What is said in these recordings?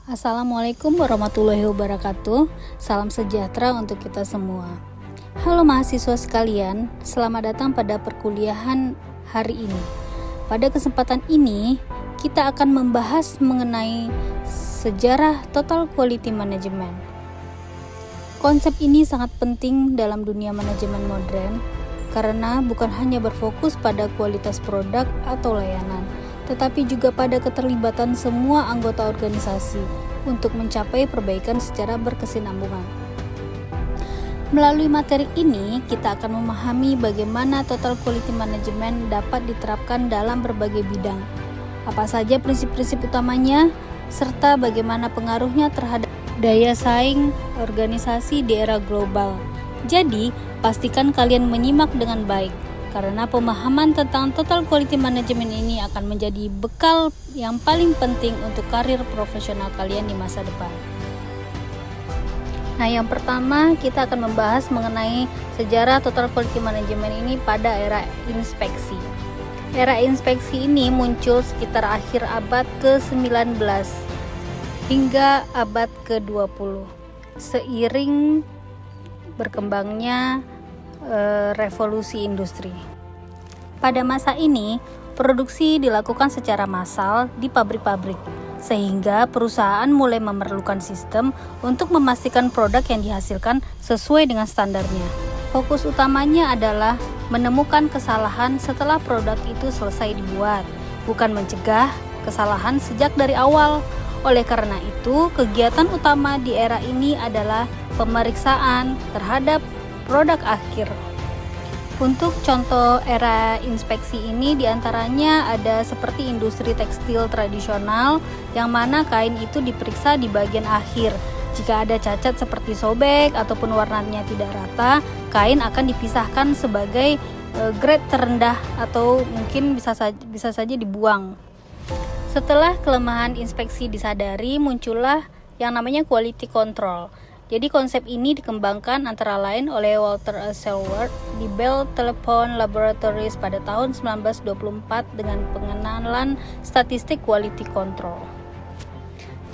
Assalamualaikum warahmatullahi wabarakatuh. Salam sejahtera untuk kita semua. Halo mahasiswa sekalian, selamat datang pada perkuliahan hari ini. Pada kesempatan ini, kita akan membahas mengenai sejarah Total Quality Management. Konsep ini sangat penting dalam dunia manajemen modern karena bukan hanya berfokus pada kualitas produk atau layanan, tetapi juga pada keterlibatan semua anggota organisasi untuk mencapai perbaikan secara berkesinambungan. Melalui materi ini, kita akan memahami bagaimana Total Quality Management dapat diterapkan dalam berbagai bidang, apa saja prinsip-prinsip utamanya, serta bagaimana pengaruhnya terhadap daya saing organisasi di era global. Jadi, pastikan kalian menyimak dengan baik, karena pemahaman tentang Total Quality Management ini akan menjadi bekal yang paling penting untuk karir profesional kalian di masa depan. Nah, yang pertama kita akan membahas mengenai sejarah Total Quality Management ini pada era inspeksi. Era inspeksi ini muncul sekitar akhir abad ke-19 hingga abad ke-20 seiring berkembangnya revolusi industri. Pada masa ini, produksi dilakukan secara massal di pabrik-pabrik, sehingga perusahaan mulai memerlukan sistem untuk memastikan produk yang dihasilkan sesuai dengan standarnya. Fokus utamanya adalah menemukan kesalahan setelah produk itu selesai dibuat, bukan mencegah kesalahan sejak dari awal. Oleh karena itu, kegiatan utama di era ini adalah pemeriksaan terhadap produk akhir. Untuk contoh era inspeksi ini diantaranya ada seperti industri tekstil tradisional yang mana kain itu diperiksa di bagian akhir. Jika ada cacat seperti sobek ataupun warnanya tidak rata, kain akan dipisahkan sebagai grade terendah atau mungkin bisa saja dibuang. Setelah kelemahan inspeksi disadari, muncullah yang namanya quality control. Jadi konsep ini dikembangkan antara lain oleh Walter Aylesworth di Bell Telephone Laboratories pada tahun 1924 dengan pengenalan statistik quality control.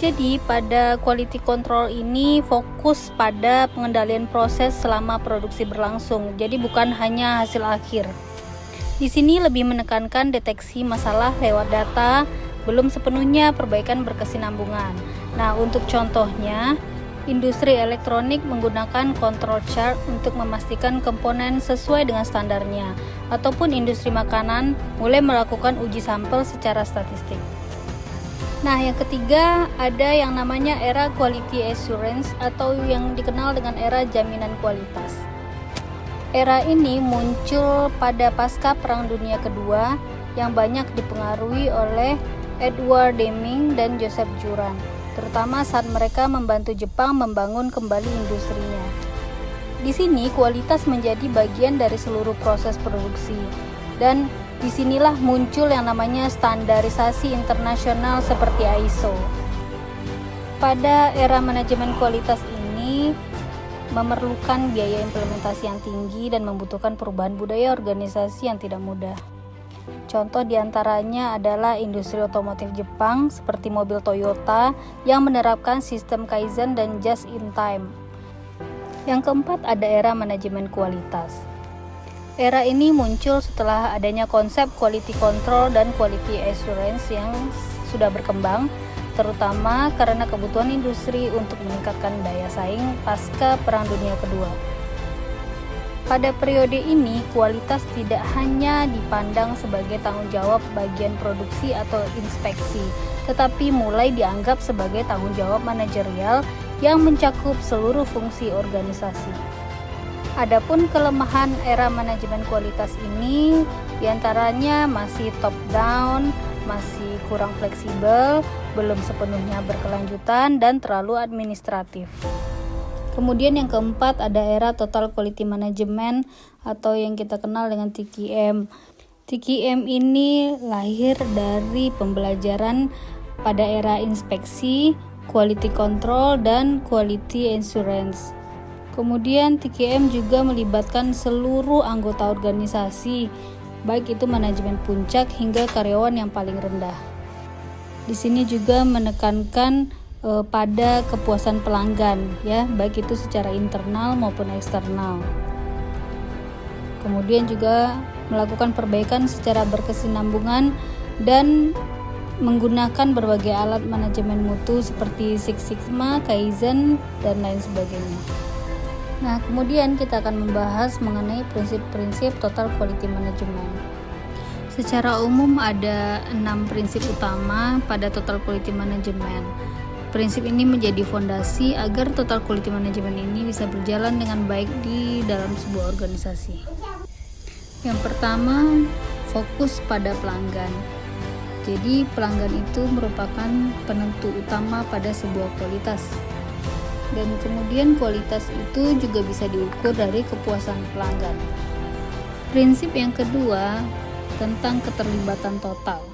Jadi pada quality control ini fokus pada pengendalian proses selama produksi berlangsung. Jadi bukan hanya hasil akhir. Di sini lebih menekankan deteksi masalah lewat data, belum sepenuhnya perbaikan berkesinambungan. Nah, untuk contohnya, industri elektronik menggunakan control chart untuk memastikan komponen sesuai dengan standarnya, ataupun industri makanan mulai melakukan uji sampel secara statistik. Nah, yang ketiga ada yang namanya era quality assurance atau yang dikenal dengan era jaminan kualitas. Era ini muncul pada pasca Perang Dunia Kedua yang banyak dipengaruhi oleh Edward Deming dan Joseph Juran, terutama saat mereka membantu Jepang membangun kembali industrinya. Di sini kualitas menjadi bagian dari seluruh proses produksi, dan disinilah muncul yang namanya standarisasi internasional seperti ISO. Pada era manajemen kualitas ini memerlukan biaya implementasi yang tinggi dan membutuhkan perubahan budaya organisasi yang tidak mudah. Contoh diantaranya adalah industri otomotif Jepang seperti mobil Toyota yang menerapkan sistem Kaizen dan just in time. Yang keempat ada era manajemen kualitas. Era ini muncul setelah adanya konsep quality control dan quality assurance yang sudah berkembang, terutama karena kebutuhan industri untuk meningkatkan daya saing pasca Perang Dunia Kedua. Pada periode ini, kualitas tidak hanya dipandang sebagai tanggung jawab bagian produksi atau inspeksi, tetapi mulai dianggap sebagai tanggung jawab manajerial yang mencakup seluruh fungsi organisasi. Adapun kelemahan era manajemen kualitas ini diantaranya masih top down, masih kurang fleksibel, belum sepenuhnya berkelanjutan, dan terlalu administratif. Kemudian yang keempat ada era Total Quality Management atau yang kita kenal dengan TQM. TQM ini lahir dari pembelajaran pada era inspeksi, quality control, dan quality assurance. Kemudian TQM juga melibatkan seluruh anggota organisasi, baik itu manajemen puncak hingga karyawan yang paling rendah. Di sini juga menekankan pada kepuasan pelanggan ya, baik itu secara internal maupun eksternal. Kemudian juga melakukan perbaikan secara berkesinambungan dan menggunakan berbagai alat manajemen mutu seperti Six Sigma, Kaizen, dan lain sebagainya. Nah, kemudian kita akan membahas mengenai prinsip-prinsip Total Quality Management. Secara umum ada 6 prinsip utama pada Total Quality Management. Prinsip ini menjadi fondasi agar Total Quality Management ini bisa berjalan dengan baik di dalam sebuah organisasi. Yang pertama, fokus pada pelanggan. Jadi pelanggan itu merupakan penentu utama pada sebuah kualitas. Dan kemudian kualitas itu juga bisa diukur dari kepuasan pelanggan. Prinsip yang kedua tentang keterlibatan total.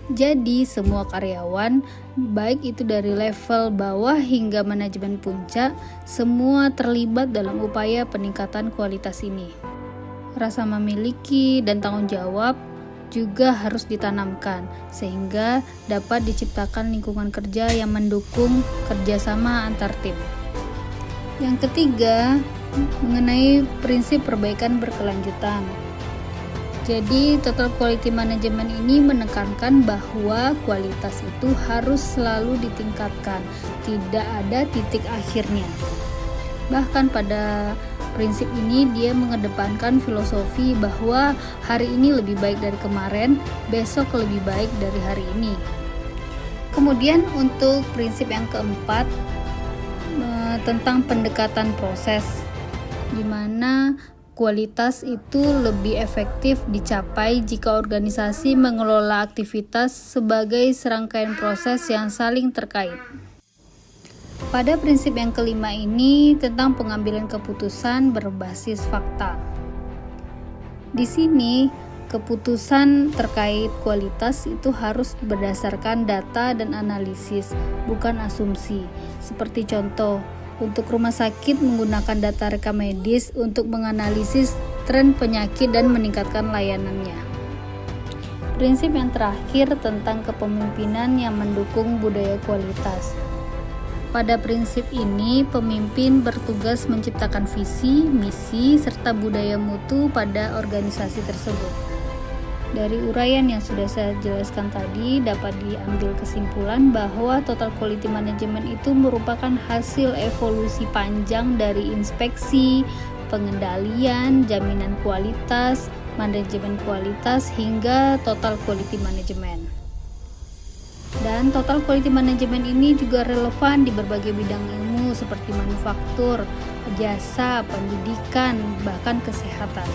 Jadi semua karyawan, baik itu dari level bawah hingga manajemen puncak, semua terlibat dalam upaya peningkatan kualitas ini. Rasa memiliki dan tanggung jawab juga harus ditanamkan, sehingga dapat diciptakan lingkungan kerja yang mendukung kerjasama antar tim. Yang ketiga, mengenai prinsip perbaikan berkelanjutan. Jadi Total Quality Management ini menekankan bahwa kualitas itu harus selalu ditingkatkan, tidak ada titik akhirnya. Bahkan pada prinsip ini dia mengedepankan filosofi bahwa hari ini lebih baik dari kemarin, besok lebih baik dari hari ini. Kemudian untuk prinsip yang keempat tentang pendekatan proses, di mana kualitas itu lebih efektif dicapai jika organisasi mengelola aktivitas sebagai serangkaian proses yang saling terkait. Pada prinsip yang kelima ini tentang pengambilan keputusan berbasis fakta. Di sini, keputusan terkait kualitas itu harus berdasarkan data dan analisis, bukan asumsi. Seperti contoh, untuk rumah sakit menggunakan data rekam medis untuk menganalisis tren penyakit dan meningkatkan layanannya. Prinsip yang terakhir tentang kepemimpinan yang mendukung budaya kualitas. Pada prinsip ini, pemimpin bertugas menciptakan visi, misi, serta budaya mutu pada organisasi tersebut. Dari uraian yang sudah saya jelaskan tadi, dapat diambil kesimpulan bahwa Total Quality Management itu merupakan hasil evolusi panjang dari inspeksi, pengendalian, jaminan kualitas, manajemen kualitas, hingga Total Quality Management. Dan Total Quality Management ini juga relevan di berbagai bidang ilmu seperti manufaktur, jasa, pendidikan, bahkan kesehatan.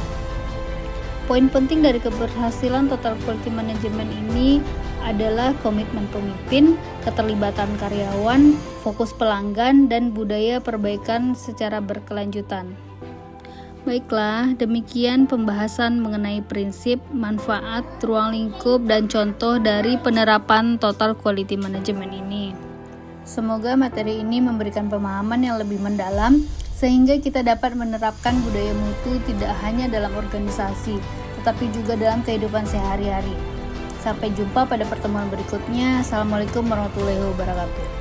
Poin penting dari keberhasilan Total Quality Management ini adalah komitmen pemimpin, keterlibatan karyawan, fokus pelanggan, dan budaya perbaikan secara berkelanjutan. Baiklah, demikian pembahasan mengenai prinsip, manfaat, ruang lingkup, dan contoh dari penerapan Total Quality Management ini. Semoga materi ini memberikan pemahaman yang lebih mendalam, sehingga kita dapat menerapkan budaya mutu tidak hanya dalam organisasi, tetapi juga dalam kehidupan sehari-hari. Sampai jumpa pada pertemuan berikutnya. Assalamualaikum warahmatullahi wabarakatuh.